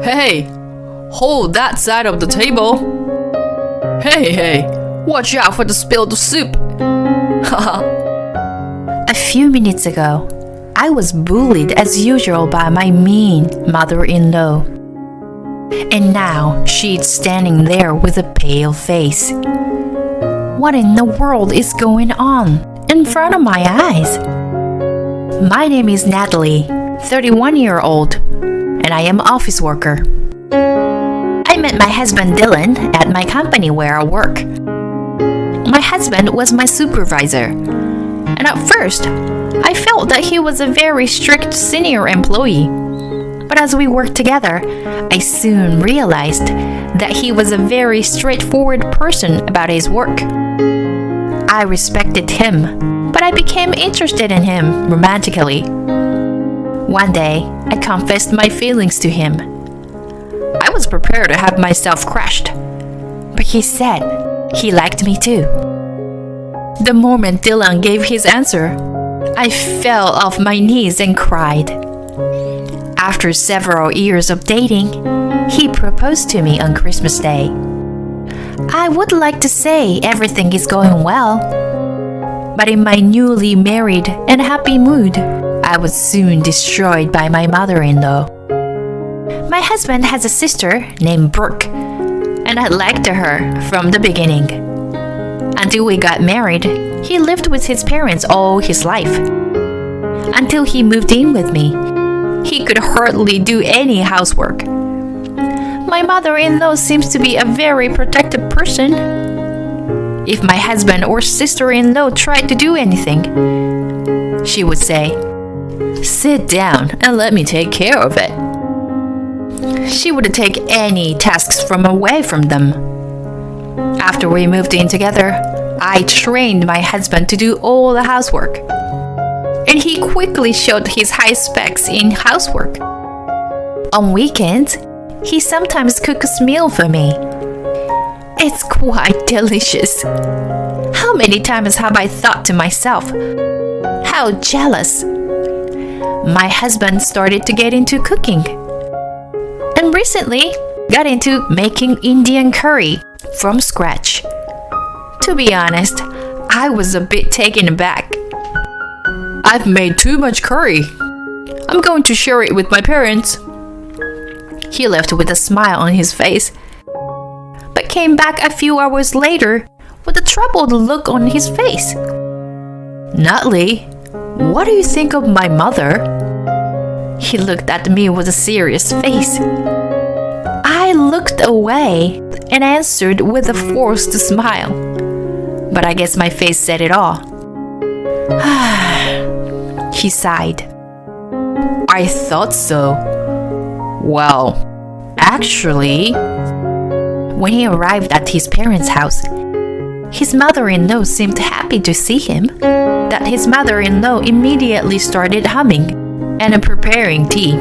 Hey, hold that side of the table. Hey, watch out for the spilled soup. A few minutes ago, I was bullied as usual by my mean mother-in-law. And now she's standing there with a pale face. What in the world is going on in front of my eyes? My name is Natalie, 31-year-old, and I am office worker. I met my husband Dylan at my company where I work. My husband was my supervisor, and at first, I felt that he was a very strict senior employee. But as we worked together, I soon realized that he was a very straightforward person about his work. I respected him, but I became interested in him romantically. One day, I confessed my feelings to him. I was prepared to have myself crushed, but he said he liked me too. The moment Dylan gave his answer, I fell off my knees and cried. After several years of dating, he proposed to me on Christmas Day. I would like to say everything is going well, but in my newly married and happy mood, I was soon destroyed by my mother-in-law. My husband has a sister named Brooke, and I liked her from the beginning. Until we got married, he lived with his parents all his life. Until he moved in with me, he could hardly do any housework. My mother-in-law seems to be a very protective person. If my husband or sister-in-law tried to do anything, she would say, "Sit down and let me take care of it." She wouldn't take any tasks from away from them. After we moved in together, I trained my husband to do all the housework. And he quickly showed his high specs in housework. On weekends, he sometimes cooks a meal for me. It's quite delicious. How many times have I thought to myself, how jealous. My husband started to get into cooking. And recently, got into making Indian curry from scratch. To be honest, I was a bit taken aback. I've made too much curry. I'm going to share it with my parents. He left with a smile on his face, but came back a few hours later with a troubled look on his face. Natalie, what do you think of my mother? He looked at me with a serious face. I looked away and answered with a forced smile. But I guess my face said it all. He sighed. I thought so. Well, actually, when he arrived at his parents' house, his mother-in-law seemed happy to see him, that his mother-in-law immediately started humming and preparing tea.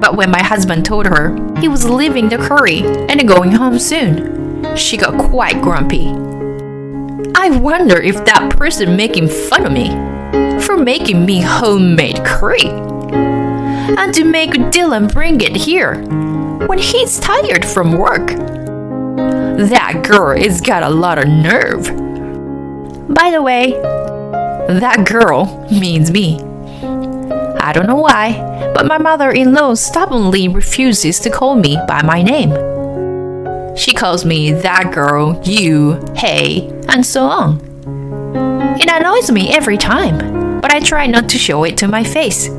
But when my husband told her he was leaving the curry and going home soon, she got quite grumpy. I wonder if that person making fun of me for making me homemade curry, and to make Dylan bring it here when he's tired from work. That girl has got a lot of nerve. By the way, that girl means me. I don't know why, but my mother-in-law stubbornly refuses to call me by my name. She calls me that girl, you, hey, and so on. It annoys me every time, but I try not to show it to my face.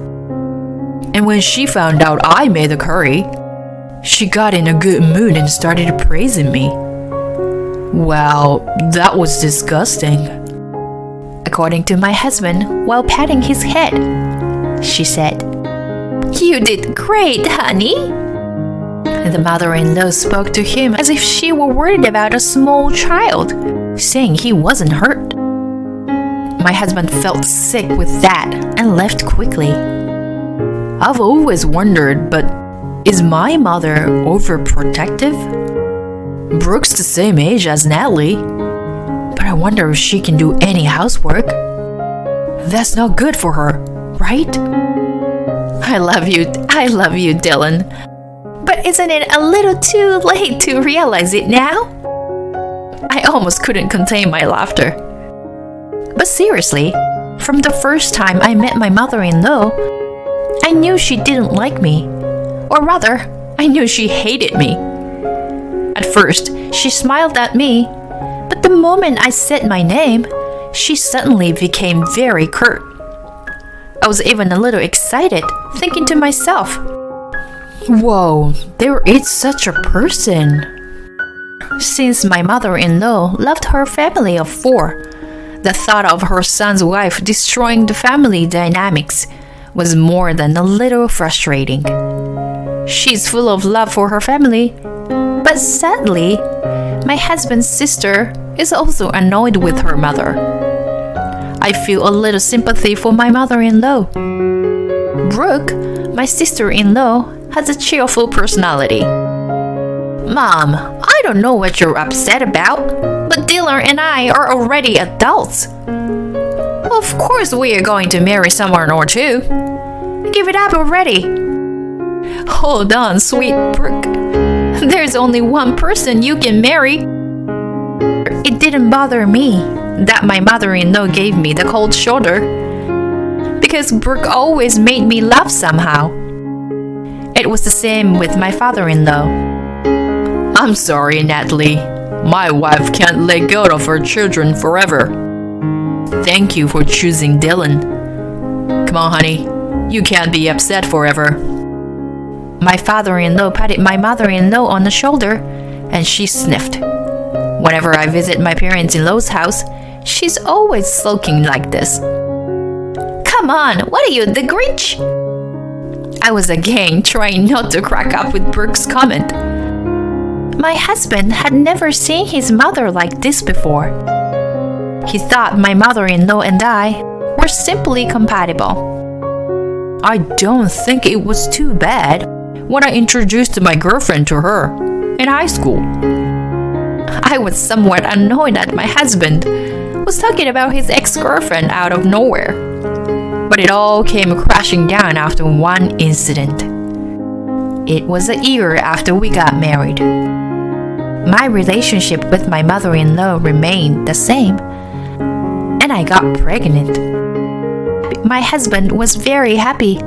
And when she found out I made the curry, she got in a good mood and started praising me. Well, that was disgusting. According to my husband, while patting his head, she said, "You did great, honey." The mother-in-law spoke to him as if she were worried about a small child, saying he wasn't hurt. My husband felt sick with that and left quickly. I've always wondered, but is my mother overprotective? Brooke's the same age as Natalie, but I wonder if she can do any housework. That's not good for her, right? I love you, Dylan. But isn't it a little too late to realize it now? I almost couldn't contain my laughter. But seriously, from the first time I met my mother-in-law, I knew she didn't like me. Or rather, I knew she hated me. At first, she smiled at me, but the moment I said my name, she suddenly became very curt. I was even a little excited, thinking to myself, "Whoa, there is such a person." Since my mother-in-law left her family of 4, the thought of her son's wife destroying the family dynamics was more than a little frustrating. She's full of love for her family, but sadly, my husband's sister is also annoyed with her mother. I feel a little sympathy for my mother-in-law. Brooke, my sister-in-law, has a cheerful personality. "Mom, I don't know what you're upset about, but Dylan and I are already adults. Of course we are going to marry someone or two. Give it up already." Hold on, sweet Brooke. There's only one person you can marry. It didn't bother me that my mother-in-law gave me the cold shoulder, because Brooke always made me laugh somehow. It was the same with my father-in-law. "I'm sorry, Natalie. My wife can't let go of her children forever. Thank you for choosing Dylan. Come on, honey. You can't be upset forever." My father-in-law patted my mother-in-law on the shoulder, and she sniffed. Whenever I visit my parents-in-law's house, she's always sulking like this. "Come on, what are you, the Grinch?" I was again trying not to crack up with Brooke's comment. My husband had never seen his mother like this before. He thought my mother-in-law and I were simply compatible. I don't think it was too bad when I introduced my girlfriend to her in high school. I was somewhat annoyed that my husband was talking about his ex-girlfriend out of nowhere. But it all came crashing down after one incident. It was a year after we got married. My relationship with my mother-in-law remained the same, and I got pregnant. My husband was very happy,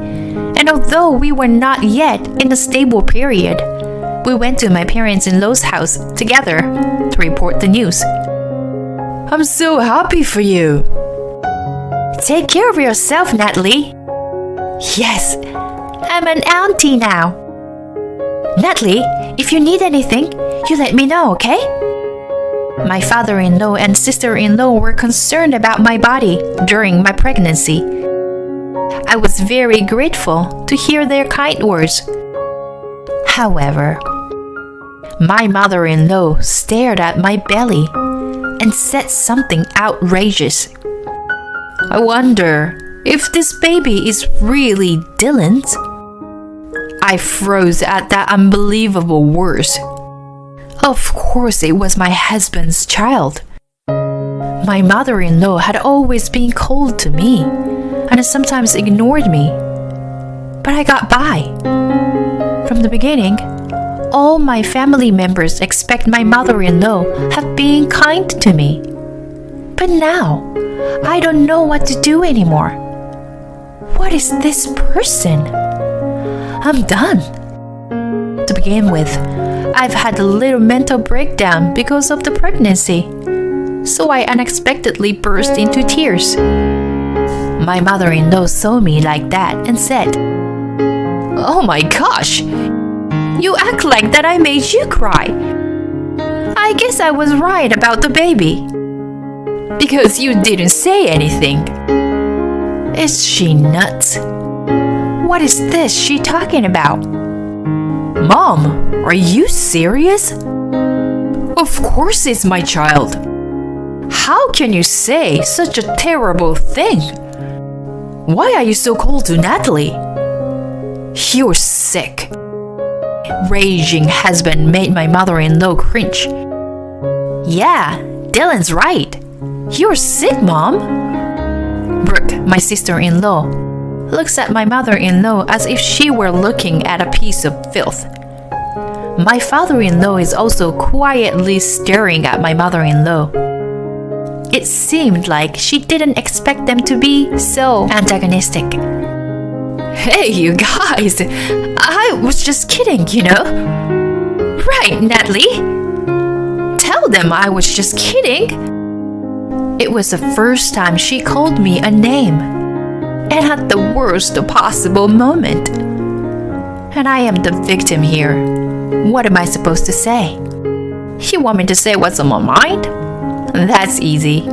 and although we were not yet in a stable period, we went to my parents-in-law's house together to report the news. "I'm so happy for you." "Take care of yourself, Natalie." "Yes, I'm an auntie now." "Natalie, if you need anything, you let me know, okay?" My father-in-law and sister-in-law were concerned about my body during my pregnancy. I was very grateful to hear their kind words. However, my mother-in-law stared at my belly and said something outrageous. "I wonder if this baby is really Dylan's?" I froze at that unbelievable words. Of course it was my husband's child. My mother-in-law had always been cold to me and sometimes ignored me. But I got by. From the beginning, all my family members expect my mother-in-law have been kind to me. But now, I don't know what to do anymore. What is this person? I'm done. To begin with, I've had a little mental breakdown because of the pregnancy, so I unexpectedly burst into tears. My mother-in-law saw me like that and said, "Oh my gosh, you act like that I made you cry. I guess I was right about the baby, because you didn't say anything." Is she nuts? What is this she talking about? Mom, are you serious? Of course it's my child. How can you say such a terrible thing? Why are you so cold to Natalie? You're sick. Raging husband made my mother-in-law cringe. Yeah, Dylan's right. You're sick, Mom. Brooke, my sister-in-law, looks at my mother-in-law as if she were looking at a piece of filth. My father-in-law is also quietly staring at my mother-in-law. It seemed like she didn't expect them to be so antagonistic. Hey, you guys, I was just kidding, you know? Right, Natalie? Tell them I was just kidding. It was the first time she called me a name, and at the worst possible moment. And I am the victim here. What am I supposed to say? You want me to say what's on my mind? That's easy.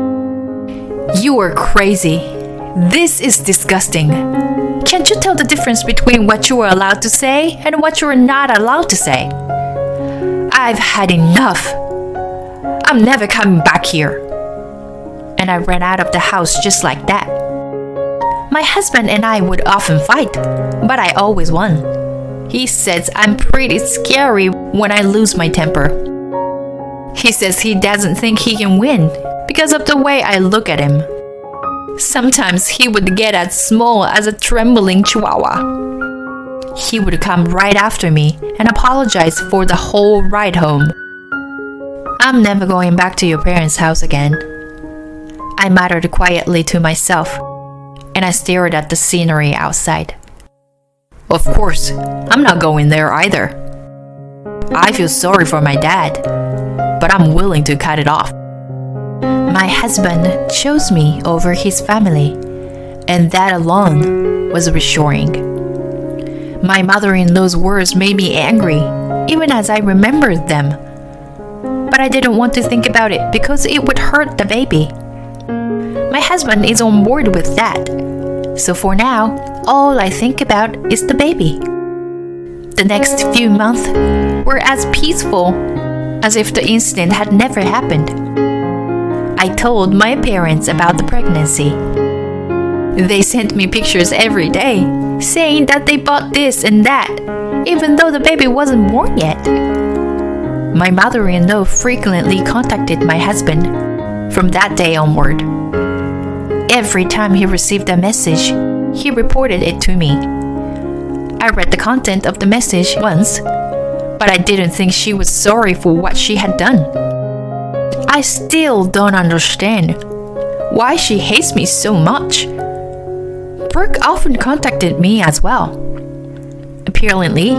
You are crazy. This is disgusting. Can't you tell the difference between what you are allowed to say and what you are not allowed to say? I've had enough. I'm never coming back here. And I ran out of the house just like that. My husband and I would often fight, but I always won. He says I'm pretty scary when I lose my temper. He says he doesn't think he can win because of the way I look at him. Sometimes he would get as small as a trembling chihuahua. He would come right after me and apologize for the whole ride home. I'm never going back to your parents' house again, I muttered quietly to myself, and I stared at the scenery outside. Of course, I'm not going there either. I feel sorry for my dad, but I'm willing to cut it off. My husband chose me over his family, and that alone was reassuring. My mother-in-law's words made me angry, even as I remembered them. But I didn't want to think about it because it would hurt the baby. My husband is on board with that, so for now, all I think about is the baby. The next few months were as peaceful as if the incident had never happened. I told my parents about the pregnancy. They sent me pictures every day, saying that they bought this and that, even though the baby wasn't born yet. My mother-in-law frequently contacted my husband from that day onward. Every time he received a message, he reported it to me. I read the content of the message once, but I didn't think she was sorry for what she had done. I still don't understand why she hates me so much. Brooke often contacted me as well. Apparently,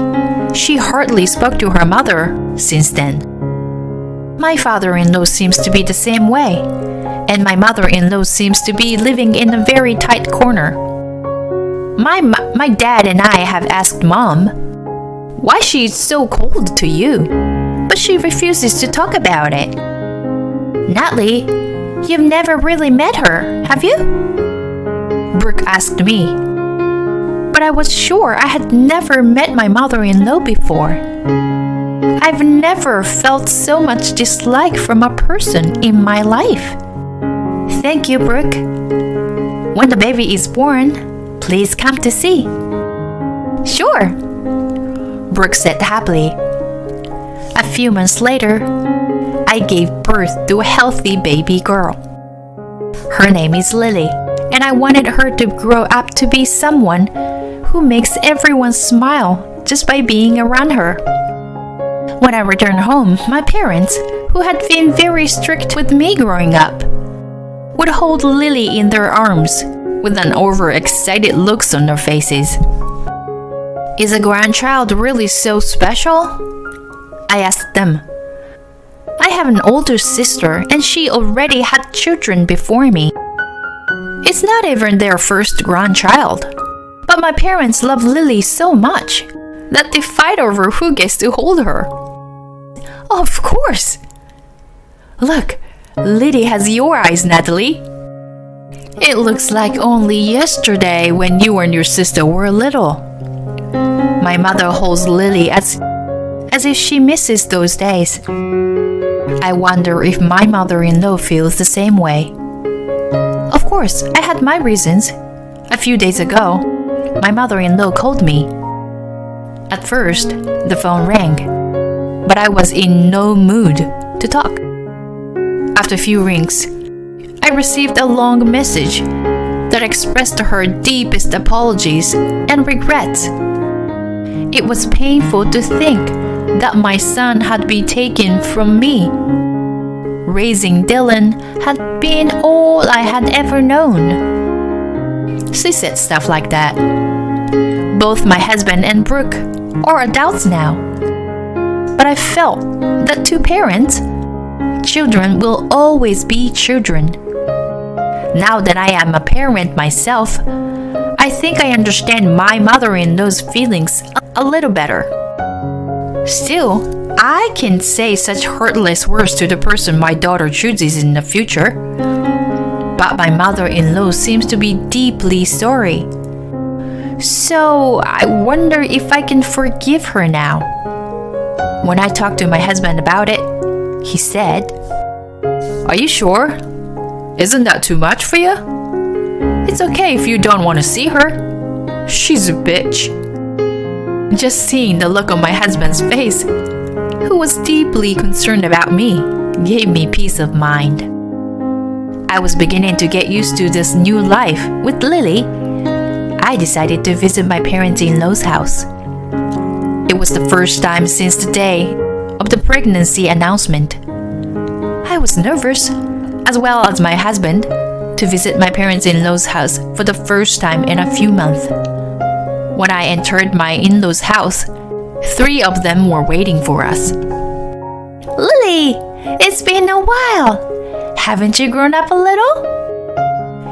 she hardly spoke to her mother since then. My father-in-law seems to be the same way, and my mother-in-law seems to be living in a very tight corner. My dad and I have asked Mom why she is so cold to you, but she refuses to talk about it. Natalie, you've never really met her, have you? Brooke asked me. But I was sure I had never met my mother-in-law before. I've never felt so much dislike from a person in my life. Thank you, Brooke. When the baby is born, please come to see. Sure, Brooke said happily. A few months later, I gave birth to a healthy baby girl. Her name is Lily, and I wanted her to grow up to be someone who makes everyone smile just by being around her. When I returned home, my parents, who had been very strict with me growing up, would hold Lily in their arms with an overexcited looks on their faces. Is a grandchild really so special? I asked them. I have an older sister and she already had children before me. It's not even their first grandchild. But my parents love Lily so much that they fight over who gets to hold her. Of course! Look, Lily has your eyes, Natalie. It looks like only yesterday when you and your sister were little. My mother holds Lily as if she misses those days. I wonder if my mother-in-law feels the same way. Of course, I had my reasons. A few days ago, my mother-in-law called me. At first, the phone rang, but I was in no mood to talk. After a few rings, I received a long message that expressed her deepest apologies and regrets. It was painful to think that my son had been taken from me. Raising Dylan had been all I had ever known. She said stuff like that. Both my husband and Brooke are adults now. But I felt that to parents, children will always be children. Now that I am a parent myself, I think I understand my mother-in-law's feelings a little better. Still, I can't say such heartless words to the person my daughter chooses in the future. But my mother-in-law seems to be deeply sorry. So I wonder if I can forgive her now. When I talked to my husband about it, he said, "Are you sure? Isn't that too much for you? It's okay if you don't want to see her. She's a bitch." Just seeing the look on my husband's face, who was deeply concerned about me, gave me peace of mind. I was beginning to get used to this new life with Lily. I decided to visit my parents-in-law's house. It was the first time since the day of the pregnancy announcement. I was nervous, as well as my husband, to visit my parents-in-law's house for the first time in a few months. When I entered my in-laws' house, 3 of them were waiting for us. "Lily, it's been a while. Haven't you grown up a little?"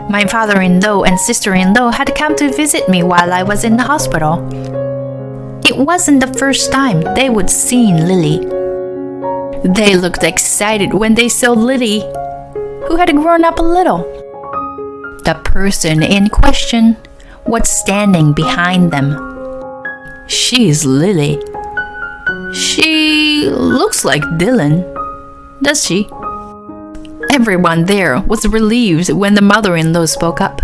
My father-in-law and sister-in-law had come to visit me while I was in the hospital. It wasn't the first time they would see Lily. They looked excited when they saw Lily, who had grown up a little. The person in question was standing behind them. She's Lily. She looks like Dylan, does she? Everyone there was relieved when the mother-in-law spoke up.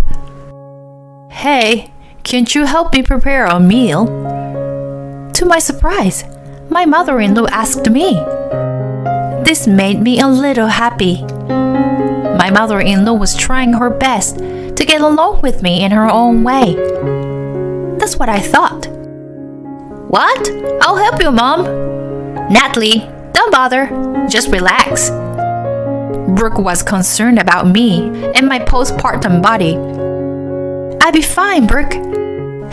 "Hey, can't you help me prepare a meal?" To my surprise, my mother-in-law asked me. This made me a little happy. My mother-in-law was trying her best to get along with me in her own way. That's what I thought. "What? I'll help you, Mom." "Natalie, don't bother. Just relax." Brooke was concerned about me and my postpartum body. "I'll be fine, Brooke."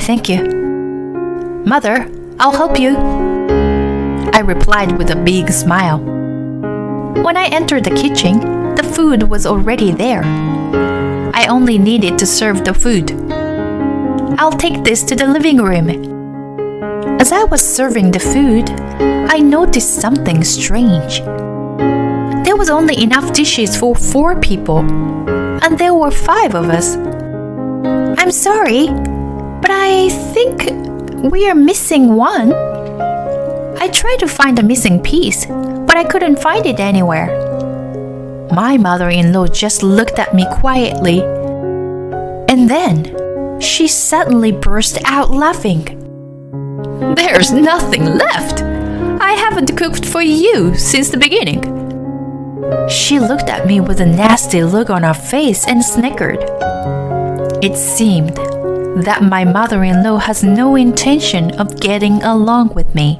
"Thank you." "Mother, I'll help you," I replied with a big smile. When I entered the kitchen, the food was already there. I only needed to serve the food. "I'll take this to the living room." As I was serving the food, I noticed something strange. There was only enough dishes for 4 people, and there were 5 of us. "I'm sorry, but I think we are missing one." I tried to find the missing piece, but I couldn't find it anywhere. My mother-in-law just looked at me quietly, and then she suddenly burst out laughing. "There's nothing left. I haven't cooked for you since the beginning." She looked at me with a nasty look on her face and snickered. It seemed that my mother-in-law has no intention of getting along with me.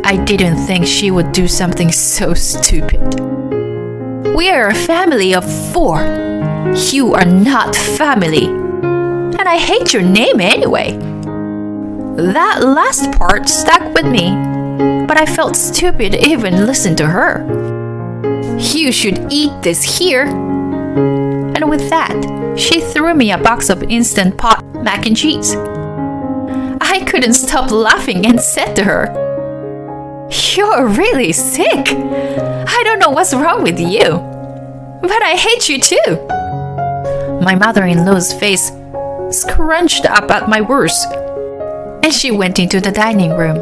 I didn't think she would do something so stupid. "We are a family of 4. You are not family. And I hate your name anyway." That last part stuck with me, but I felt stupid even listening to her. "You should eat this here." And with that, she threw me a box of Instant Pot mac and cheese. I couldn't stop laughing and said to her, "You're really sick. I don't know what's wrong with you, but I hate you too." My mother-in-law's face scrunched up at my words, and she went into the dining room.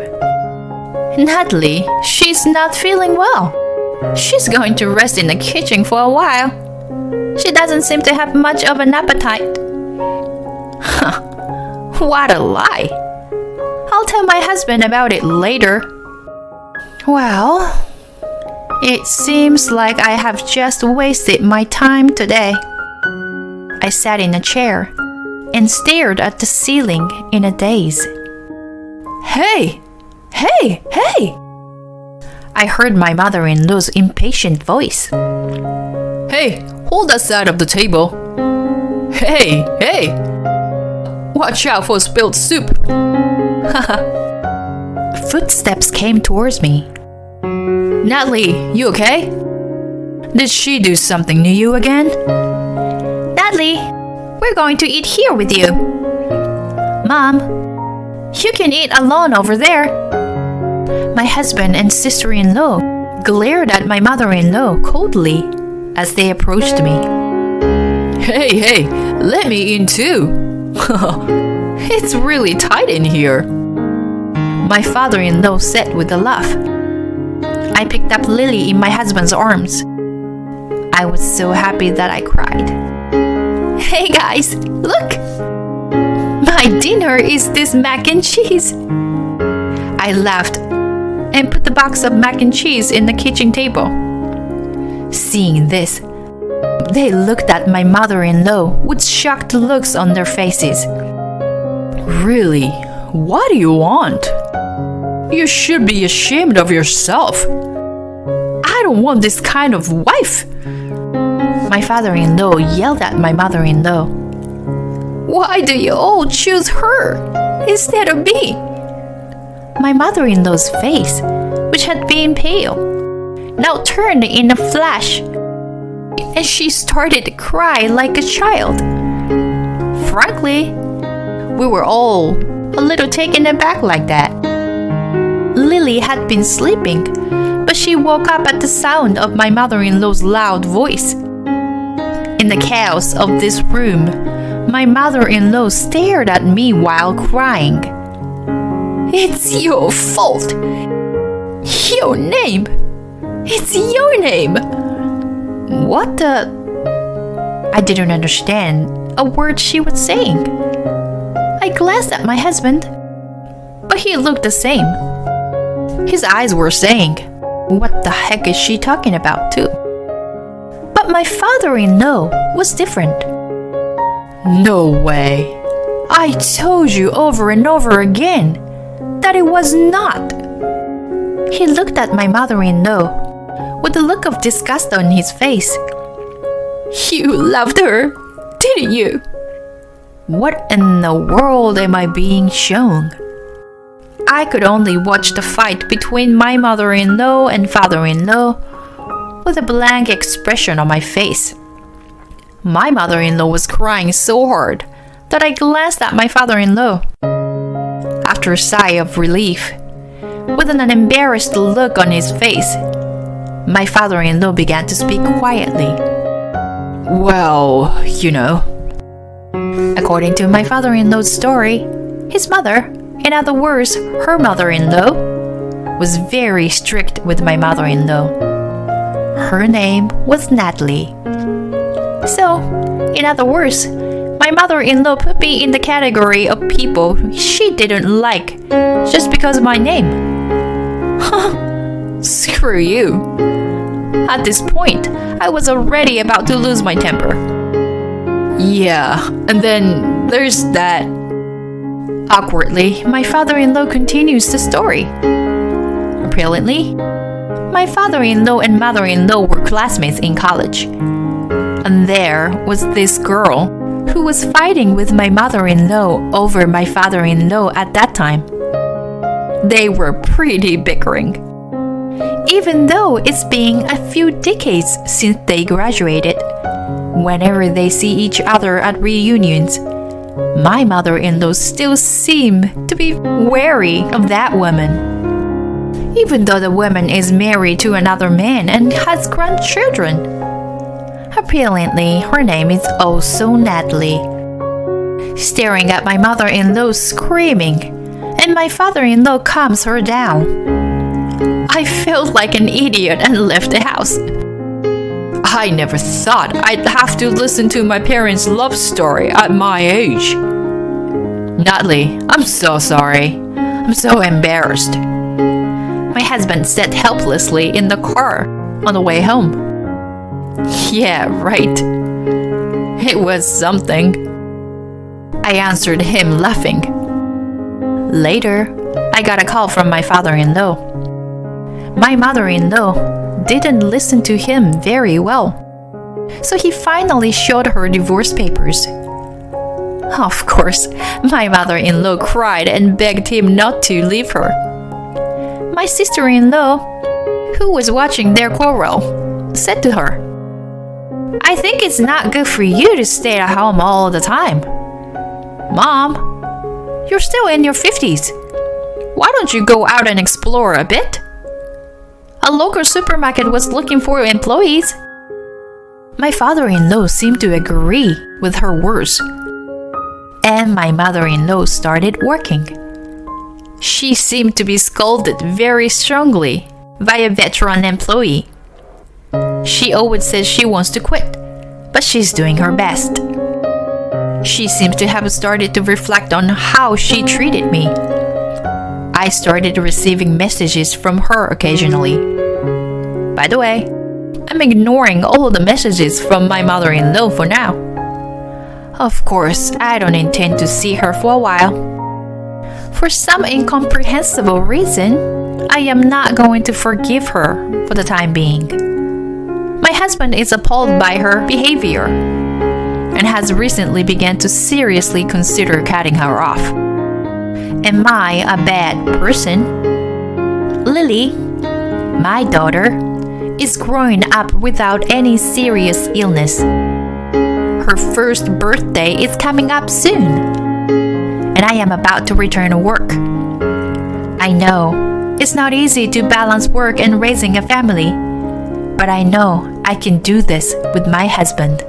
"Natalie, she's not feeling well. She's going to rest in the kitchen for a while. She doesn't seem to have much of an appetite." Huh, what a lie. I'll tell my husband about it later. Well, it seems like I have just wasted my time today. I sat in a chair and stared at the ceiling in a daze. Hey, Hey, hey! I heard my mother-in-law's impatient voice. Hey, hold that side of the table. Hey, hey! Watch out for spilled soup. Footsteps came towards me. Natalie, you okay? Did she do something to you again? Natalie, we're going to eat here with you. Mom, you can eat alone over there. My husband and sister-in-law glared at my mother-in-law coldly as they approached me. Hey, hey, let me in too. It's really tight in here. My father-in-law said with a laugh. I picked up Lily in my husband's arms. I was so happy that I cried. Hey guys, look! My dinner is this mac and cheese. I laughed and put the box of mac and cheese in the kitchen table. Seeing this, they looked at my mother-in-law with shocked looks on their faces. Really? What do you want? You should be ashamed of yourself. I don't want this kind of wife. My father-in-law yelled at my mother-in-law. Why do you all choose her instead of me? My mother-in-law's face, which had been pale, now turned in a flash, and she started to cry like a child. Frankly, we were all a little taken aback like that. Lily had been sleeping, but she woke up at the sound of my mother-in-law's loud voice. In the chaos of this room, my mother-in-law stared at me while crying. It's your fault. Your name. It's your name. What the? I didn't understand a word she was saying. I glanced at my husband, but he looked the same. His eyes were saying, what the heck is she talking about too? But my father-in-law was different. No way. I told you over and over again that it was not. He looked at my mother-in-law with a look of disgust on his face. You loved her, didn't you? What in the world am I being shown? I could only watch the fight between my mother-in-law and father-in-law with a blank expression on my face. My mother-in-law was crying so hard that I glanced at my father-in-law. After a sigh of relief, with an embarrassed look on his face, my father-in-law began to speak quietly. Well, you know. According to my father-in-law's story, his mother, in other words, her mother-in-law, was very strict with my mother-in-law. Her name was Natalie. So, in other words, my mother-in-law put me in the category of people she didn't like just because of my name. Screw you. At this point, I was already about to lose my temper. Yeah, and then there's that. Awkwardly, my father-in-law continues the story. Apparently, my father-in-law and mother-in-law were classmates in college. And there was this girl who was fighting with my mother-in-law over my father-in-law at that time. They were pretty bickering. Even though it's been a few decades since they graduated, whenever they see each other at reunions, my mother-in-law still seemed to be wary of that woman, even though the woman is married to another man and has grandchildren. Apparently, her name is also Natalie. Staring at my mother-in-law screaming, and my father-in-law calms her down. I felt like an idiot and left the house. I never thought I'd have to listen to my parents' love story at my age. Natalie, I'm so sorry. I'm so embarrassed. My husband said helplessly in the car on the way home. Yeah, right. It was something. I answered him laughing. Later, I got a call from my father-in-law. My mother-in-law didn't listen to him very well, so he finally showed her divorce papers. Of course, my mother-in-law cried and begged him not to leave her. My sister-in-law, who was watching their quarrel, said to her, "I think it's not good for you to stay at home all the time. Mom, you're still in your 50s. Why don't you go out and explore a bit? A local supermarket was looking for employees." My father-in-law seemed to agree with her words, and my mother-in-law started working. She seemed to be scolded very strongly by a veteran employee. She always says she wants to quit, but she's doing her best. She seems to have started to reflect on how she treated me. I started receiving messages from her occasionally. By the way, I'm ignoring all the messages from my mother-in-law for now. Of course, I don't intend to see her for a while. For some incomprehensible reason, I am not going to forgive her for the time being. My husband is appalled by her behavior and has recently begun to seriously consider cutting her off. Am I a bad person? Lily, my daughter, is growing up without any serious illness. Her first birthday is coming up soon, and I am about to return to work. I know it's not easy to balance work and raising a family, but I know I can do this with my husband.